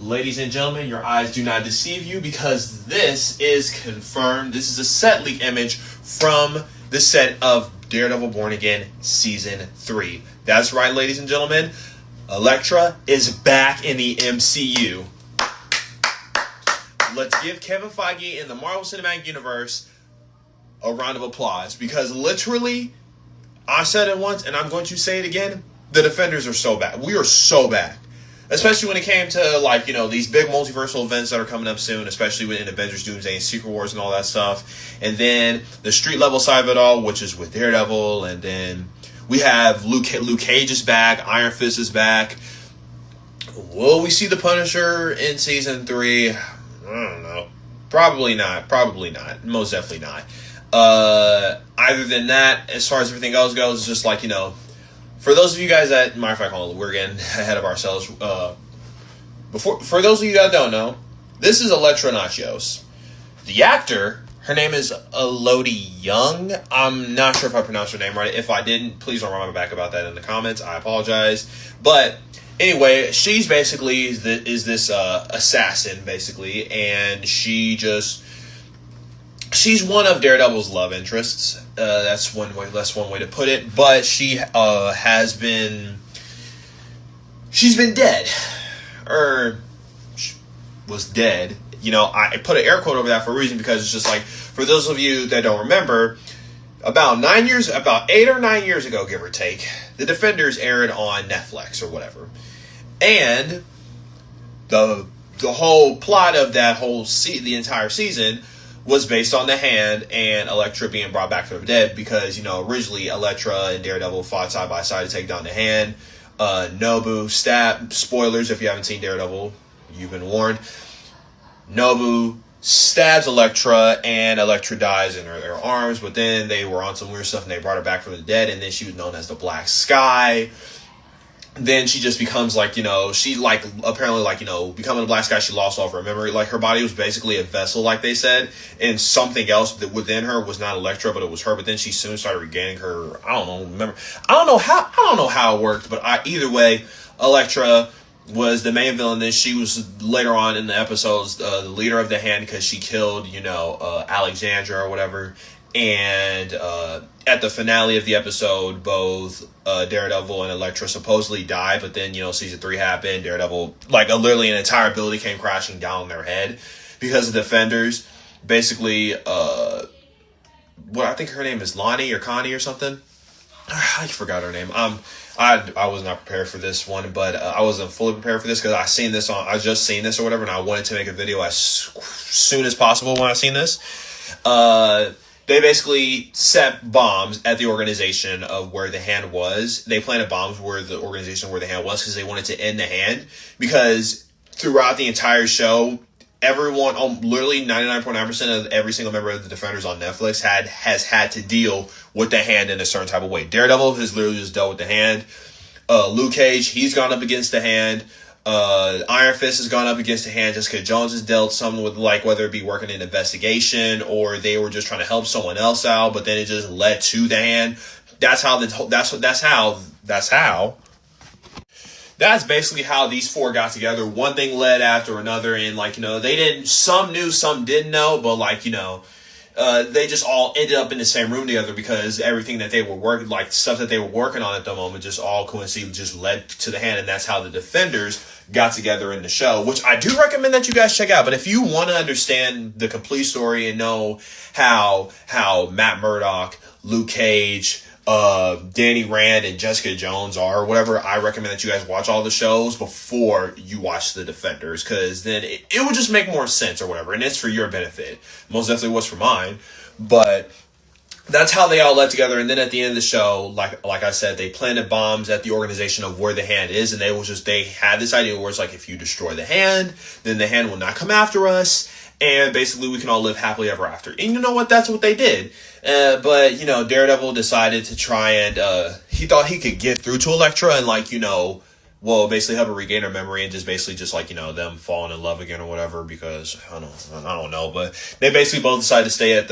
Ladies and gentlemen, your eyes do not deceive you because this is confirmed. This is a set leak image from the set of Daredevil Born Again Season 3. That's right, ladies and gentlemen. Elektra is back in the MCU. Let's give Kevin Feige in the Marvel Cinematic Universe a round of applause because literally, I said it once and I'm going to say it again, the Defenders are so bad. We are so bad. Especially when it came to, these big multiversal events that are coming up soon, especially within Avengers Doomsday and Secret Wars and all that stuff. And then the street level side of it all, which is with Daredevil. And then we have Luke Cage is back. Iron Fist is back. Will we see the Punisher in Season 3? I don't know. Probably not. Most definitely not. Other than that, as far as everything else goes, it's just for those of you guys that, matter of fact, we're getting ahead of ourselves. For those of you that don't know, this is Elektra Nachios. The actor, her name is Elodie Young. I'm not sure if I pronounced her name right. If I didn't, please don't run my back about that in the comments. I apologize. But anyway, she's basically this assassin, basically, and she's one of Daredevil's love interests. That's one way to put it. But she's been dead, or was dead. I put an air quote over that for a reason because it's just for those of you that don't remember, about 8 or 9 years ago, give or take, the Defenders aired on Netflix or whatever, and the whole plot of that the entire season was based on the Hand and Elektra being brought back from the dead because, originally Elektra and Daredevil fought side by side to take down the Hand. Nobu spoilers if you haven't seen Daredevil, you've been warned. Nobu stabs Elektra and Elektra dies in her arms, but then they were on some weird stuff and they brought her back from the dead, and then she was known as the Black Sky. Then she just becomes becoming the Black Sky, she lost all of her memory. Her body was basically a vessel, like they said, and something else that within her was not Elektra, but it was her. But then she soon started regaining her. I don't know how it worked, but either way, Elektra was the main villain. Then she was later on in the episodes the leader of the Hand because she killed Alexandra or whatever. And at the finale of the episode, both Daredevil and Elektra supposedly died, but then, Season 3 happened. Daredevil, literally an entire building came crashing down on their head because of the Defenders. Basically, I think her name is Lonnie or Connie or something. I forgot her name. I was not prepared for this one, but I wasn't fully prepared for this because I just seen this or whatever, and I wanted to make a video as soon as possible when I seen this. They basically set bombs at the organization of where the Hand was. They planted bombs where the organization where the Hand was because they wanted to end the Hand. Because throughout the entire show, everyone, literally 99.9% of every single member of the Defenders on Netflix has had to deal with the Hand in a certain type of way. Daredevil has literally just dealt with the Hand. Luke Cage, he's gone up against the Hand. Iron Fist has gone up against the Hand. Jessica Jones has dealt something with whether it be working in investigation or they were just trying to help someone else out, but then it just led to the Hand. That's basically how these four got together. One thing led after another, and some knew, some didn't know, but they just all ended up in the same room together because everything that they were working, stuff that they were working on at the moment, just all coincidentally just led to the Hand, and that's how the Defenders got together in the show, which I do recommend that you guys check out. But if you want to understand the complete story and know how Matt Murdock, Luke Cage, Danny Rand, and Jessica Jones are, or whatever, I recommend that you guys watch all the shows before you watch the Defenders, because then it would just make more sense or whatever, and it's for your benefit. Most definitely was for mine, but that's how they all led together. And then at the end of the show, like I said, they planted bombs at the organization of where the Hand is, and they had this idea where it's if you destroy the Hand, then the Hand will not come after us, and basically we can all live happily ever after. And you know what? That's what they did. But Daredevil decided to try and he thought he could get through to Elektra and basically help her regain her memory and just them falling in love again or whatever, because I don't know, but they basically both decided to stay at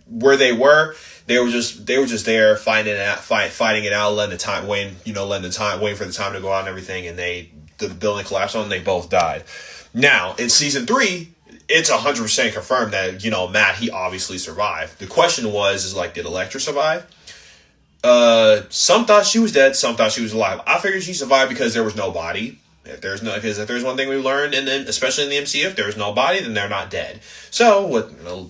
where they were. They were just there fighting it out, letting the time waiting for the time to go out and everything, and they the building collapsed on them. They both died. Now in season 3, it's 100% confirmed that Matt, he obviously survived. The question is like, did Elektra survive? Some thought she was dead, some thought she was alive. I figured she survived because there was no body. Because if there's one thing we learned, and then especially in the MCU, if there's no body, then they're not dead. So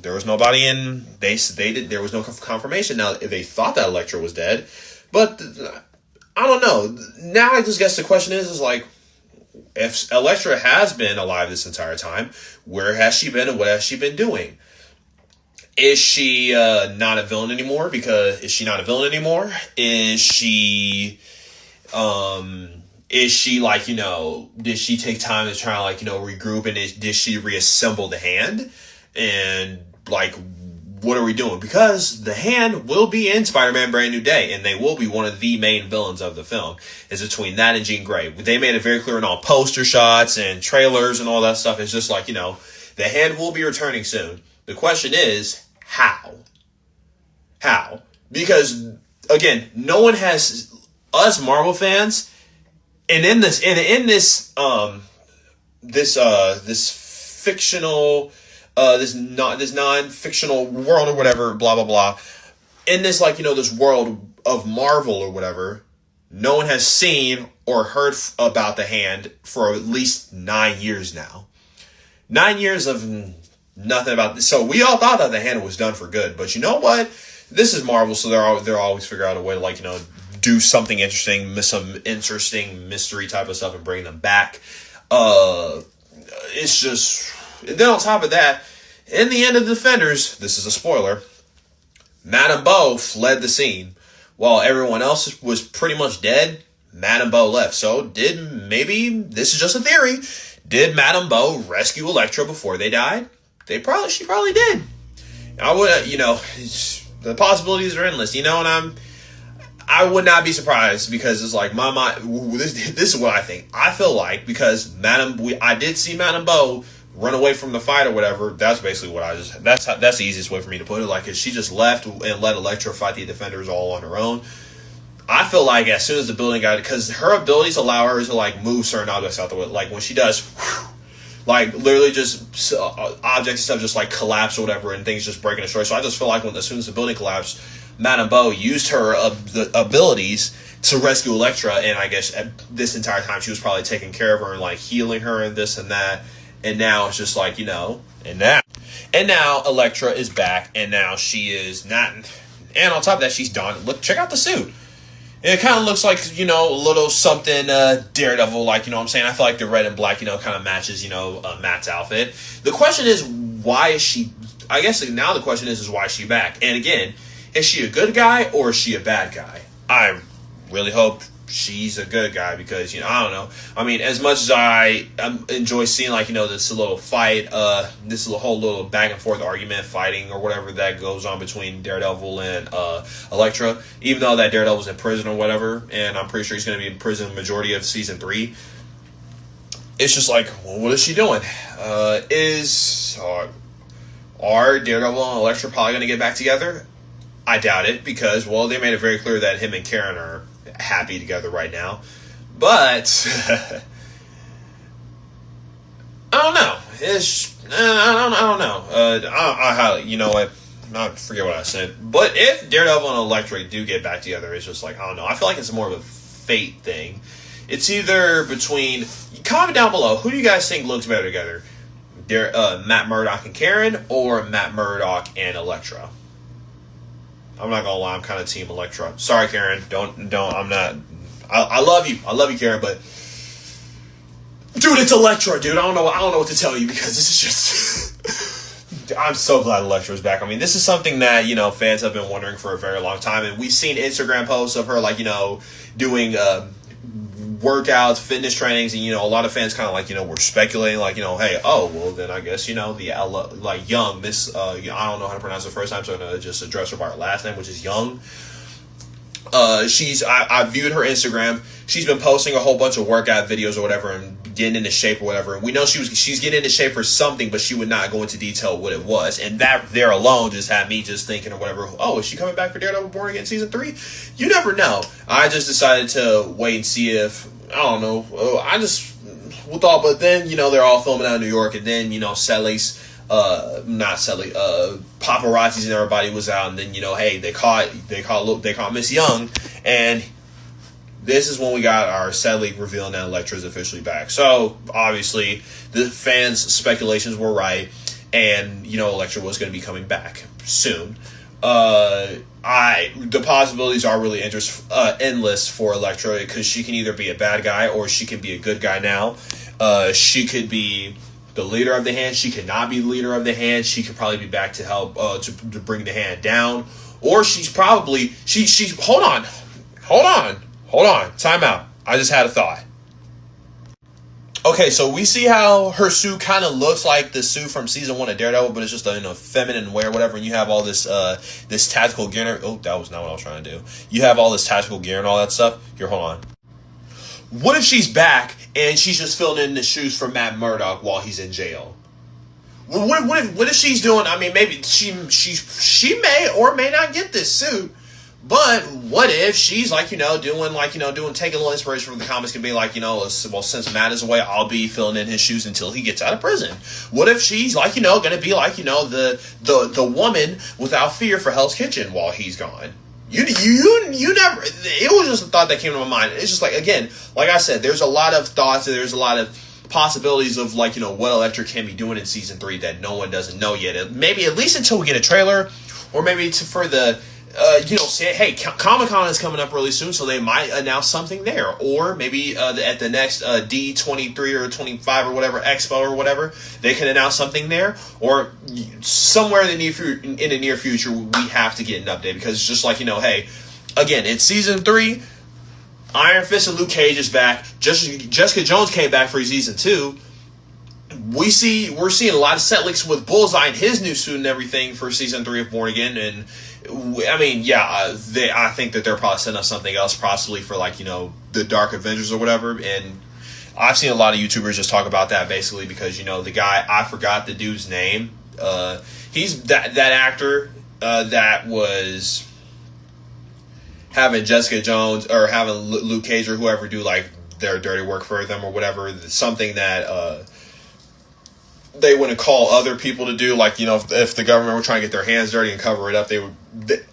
there was no body, and there was no confirmation. Now they thought that Elektra was dead, but I don't know. Now I just guess the question is like, if Elektra has been alive this entire time, where has she been and what has she been doing? Is she not a villain anymore? Is she not a villain anymore? Is she like, did she take time to try to like, regroup, and did she reassemble the Hand? And like, what are we doing? Because the Hand will be in Spider-Man Brand New Day, and they will be one of the main villains of the film. Is between that and Jean Grey. They made it very clear in all poster shots and trailers and all that stuff. It's just like, the Hand will be returning soon. The question is, how? How? Because, again, no one has, us Marvel fans, and in this fictional, this non-fictional world or whatever, blah blah blah, in this like this world of Marvel or whatever, no one has seen or heard about the Hand for at least 9 years now. 9 years of nothing about this. So we all thought that the Hand was done for good, but you know what? This is Marvel, so they'll always figure out a way to like do something interesting, some interesting mystery type of stuff, and bring them back. It's just, then on top of that, in the end of Defenders, this is a spoiler, Madame Bo fled the scene. While everyone else was pretty much dead, Madame Bo left. So maybe, this is just a theory, did Madame Bo rescue Elektra before they died? She probably did. I would, the possibilities are endless, and I would not be surprised, because it's like my mind. This is what I think. I feel like because I did see Madame Bo run away from the fight or whatever. That's basically what that's the easiest way for me to put it. Like, she just left and let Elektra fight the Defenders all on her own. I feel like as soon as the building got, because her abilities allow her to like move certain objects out the way. Like when she does, like literally just objects and stuff just like collapse or whatever, and things just break and destroy. So I just feel like as soon as the building collapsed, Madame Bo used her the abilities to rescue Elektra, and I guess at this entire time she was probably taking care of her and like healing her and this and that. And now it's just like, and now Elektra is back, and now she is not, and on top of that, she's donned. Look, check out the suit. It kind of looks like, a little something Daredevil, like, what I'm saying? I feel like the red and black, kind of matches, Matt's outfit. The question is, why is she, I guess now the question is why is she back? And again, is she a good guy or is she a bad guy? I really hope she's a good guy, because, I don't know. I mean, as much as I enjoy seeing, like, this little fight, this whole little back and forth argument, fighting or whatever that goes on between Daredevil and Elektra, even though that Daredevil's in prison or whatever, and I'm pretty sure he's going to be in prison the majority of season 3, it's just like, well, what is she doing? Are Daredevil and Elektra probably going to get back together? I doubt it, because, well, they made it very clear that him and Karen are happy together right now. But I don't know. I don't know. I forget what I said. But if Daredevil and Elektra do get back together, it's just like, I don't know. I feel like it's more of a fate thing. It's either between, comment down below, who do you guys think looks better together? Matt Murdock and Karen, or Matt Murdock and Elektra? I'm not gonna lie, I'm kind of team Elektra. Sorry, Karen. I'm not. I love you. I love you, Karen, but dude, it's Elektra, dude. I don't know what to tell you, because this is just I'm so glad Elektra's back. I mean, this is something that, fans have been wondering for a very long time, and we've seen Instagram posts of her, like, doing workouts, fitness trainings, and a lot of fans kind of like were speculating, like, hey, oh well, then I guess the like Young Miss I don't know how to pronounce it the first time, so I'm gonna just address her by her last name, which is Young. I viewed her Instagram. She's been posting a whole bunch of workout videos or whatever, and getting into shape or whatever. And we know she's getting into shape for something, but she would not go into detail what it was. And that there alone just had me just thinking or whatever, oh, is she coming back for Daredevil Born Again season 3? You never know. I just decided to wait and see if, I don't know. I just but then, they're all filming out in New York, and then, Sally's, not Sally, paparazzi's and everybody was out, and then, hey, they caught Miss Young, and this is when we got our Sally revealing that Elektra is officially back. So, obviously, the fans' speculations were right, and, Elektra was going to be coming back soon. The possibilities are really endless for Elektra, because she can either be a bad guy or she can be a good guy now. She could be the leader of the hand. She could not be the leader of the hand. She could probably be back to help to bring the hand down, or she's probably hold on, time out. I just had a thought. Okay, so we see how her suit kind of looks like the suit from season 1 of Daredevil, but it's just a feminine wear, whatever. And you have all this this tactical gear. Oh, that was not what I was trying to do. You have all this tactical gear and all that stuff. Here, hold on. What if she's back and she's just filling in the shoes for Matt Murdock while he's in jail? What if she's doing? I mean, maybe she may or may not get this suit. But what if she's taking a little inspiration from the comics and being like, well, since Matt is away, I'll be filling in his shoes until he gets out of prison. What if she's going to be the woman without fear for Hell's Kitchen while he's gone? You never. It was just a thought that came to my mind. It's just again, like I said, there's a lot of thoughts and there's a lot of possibilities of what Elektra can be doing in season 3 that no one doesn't know yet. Maybe at least until we get a trailer, or maybe for the. Say, hey, Comic-Con is coming up really soon, so they might announce something there. Or maybe at the next D23 or 25 or whatever, Expo or whatever, they can announce something there. Or somewhere in the near future, we have to get an update. Because it's just hey, again, it's season 3. Iron Fist and Luke Cage is back. Jessica Jones came back for season 2. We're seeing a lot of set leaks with Bullseye and his new suit and everything for season 3 of Born Again, and I mean, I think that they're probably setting up something else, possibly for the Dark Avengers or whatever. And I've seen a lot of YouTubers just talk about that basically because the guy, I forgot the dude's name. He's that actor that was having Jessica Jones or having Luke Cage or whoever do their dirty work for them or whatever. Something that they wouldn't call other people to do, if the government were trying to get their hands dirty and cover it up, they would.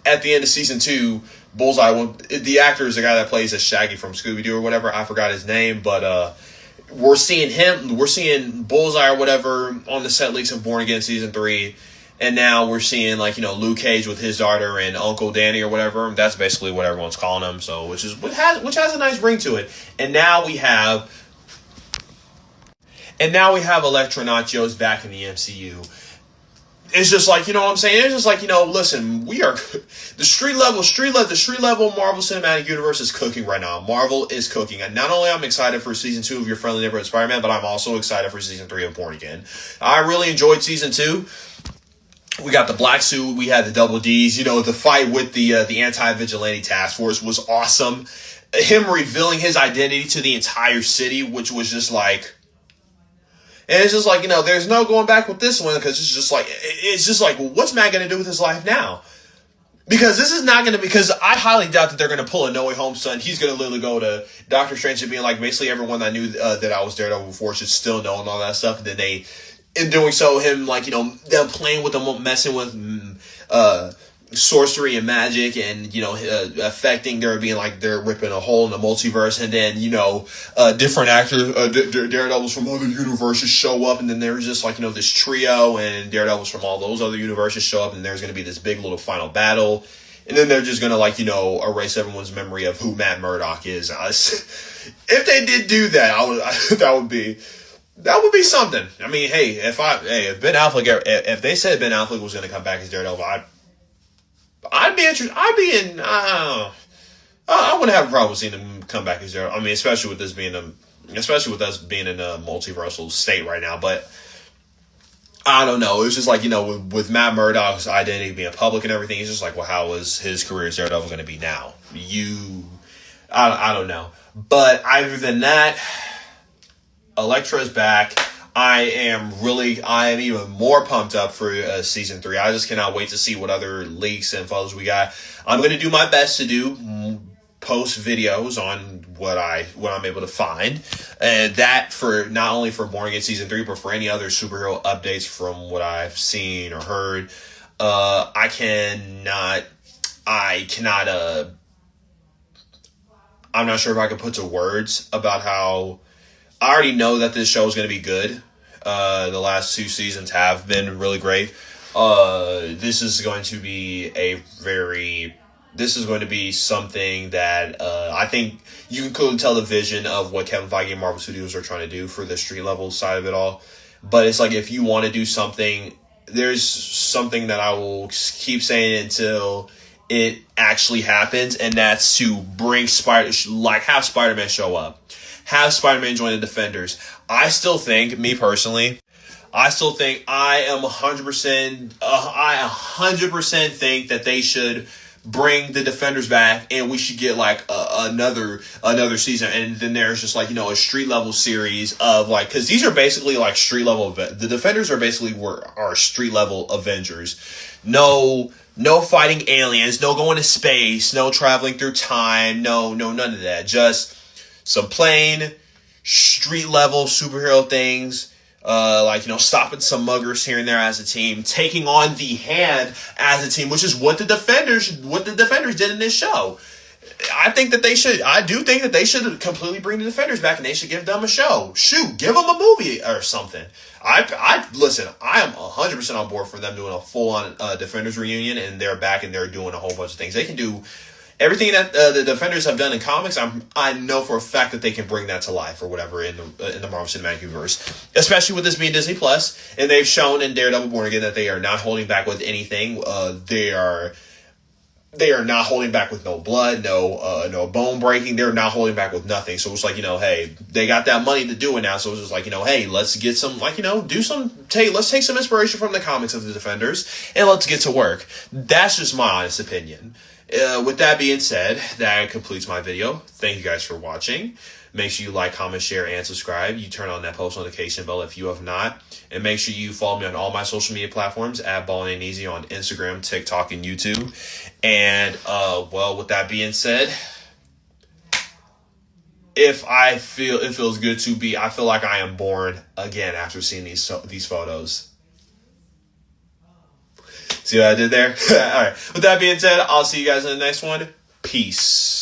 At the end of season 2, Bullseye, the actor is the guy that plays as Shaggy from Scooby-Doo or whatever. I forgot his name, but we're seeing Bullseye or whatever on the set leaks of Born Again season 3, and now we're seeing Luke Cage with his daughter and Uncle Danny or whatever. That's basically what everyone's calling him. So which has a nice ring to it, and now we have. And now we have Elektra Nachos back in the MCU. It's just what I'm saying? It's just listen, we are the street level Marvel Cinematic Universe is cooking right now. Marvel is cooking. And not only I'm excited for season 2 of Your Friendly Neighborhood Spider-Man, but I'm also excited for season 3 of Born Again. I really enjoyed season 2. We got the black suit, we had the double Ds, the fight with the anti-vigilante task force was awesome. Him revealing his identity to the entire city, which was just and it's just there's no going back with this one because it's just what's Matt going to do with his life now? Because this is not going to because I highly doubt that they're going to pull a No Way Home son. He's going to literally go to Doctor Strange and being basically everyone that knew that I was Daredevil before should still know and all that stuff. And then in doing so, him them playing with them, messing with sorcery and magic and affecting there being they're ripping a hole in the multiverse, and then different actors daredevils from other universes show up, and then there's just this trio and daredevils from all those other universes show up, and there's going to be this big little final battle, and then they're just going to erase everyone's memory of who Matt Murdock is. If they did do that, that would be something. I mean, hey, if Ben Affleck, if they said Ben Affleck was going to come back as Daredevil, I'd be interested. I wouldn't have a problem seeing him come back as Daredevil. I mean, especially with us being in a multiversal state right now. But I don't know. It's just with Matt Murdock's identity being public and everything, it's just well, how is his career as Daredevil going to be now? I don't know. But other than that, Elektra's back. I am even more pumped up for season 3. I just cannot wait to see what other leaks and photos we got. I'm going to do my best to post videos on what I'm able to find, and that for not only for Born Again season 3, but for any other superhero updates from what I've seen or heard. I cannot. I'm not sure if I can put to words about how. I already know that this show is going to be good. The last 2 seasons have been really great. This is going to be something that I think you can clearly tell the vision of what Kevin Feige and Marvel Studios are trying to do for the street level side of it all. But it's like, if you want to do something, there's something that I will keep saying until it actually happens, and that's to bring have Spider-Man show up. Have Spider-Man join the Defenders. I still think, me personally, I am 100%, I 100% think that they should bring the Defenders back, and we should get like another season, and then there's just like, a street level series of like, because these are basically like street level, the Defenders are basically our street level Avengers. No fighting aliens, no going to space, no traveling through time, no none of that. Just some plain street level superhero things, stopping some muggers here and there as a team, taking on the Hand as a team, which is what the Defenders did in this show. I do think that they should completely bring the Defenders back, and they should give them a show. Shoot, give them a movie or something. Listen, I am 100% on board for them doing a full-on Defenders reunion, and they're back and they're doing a whole bunch of things. They can do everything that the Defenders have done in comics. I know for a fact that they can bring that to life or whatever in the Marvel Cinematic Universe, especially with this being Disney Plus, and they've shown in Daredevil Born Again that they are not holding back with anything. They are not holding back with no blood, no bone breaking. They're not holding back with nothing. So it's like, hey, they got that money to do it now. So it's just like, hey, let's get some, let's take some inspiration from the comics of the Defenders and let's get to work. That's just my honest opinion. With that being said, that completes my video. Thank you guys for watching. Make sure you like, comment, share, and subscribe. You turn on that post notification bell if you have not. And make sure you follow me on all my social media platforms at BALLINAIN'TEZZY on Instagram, TikTok, and YouTube. And, with that being said, it feels good to be, I feel like I am born again after seeing these photos. See what I did there? All right. With that being said, I'll see you guys in the next one. Peace.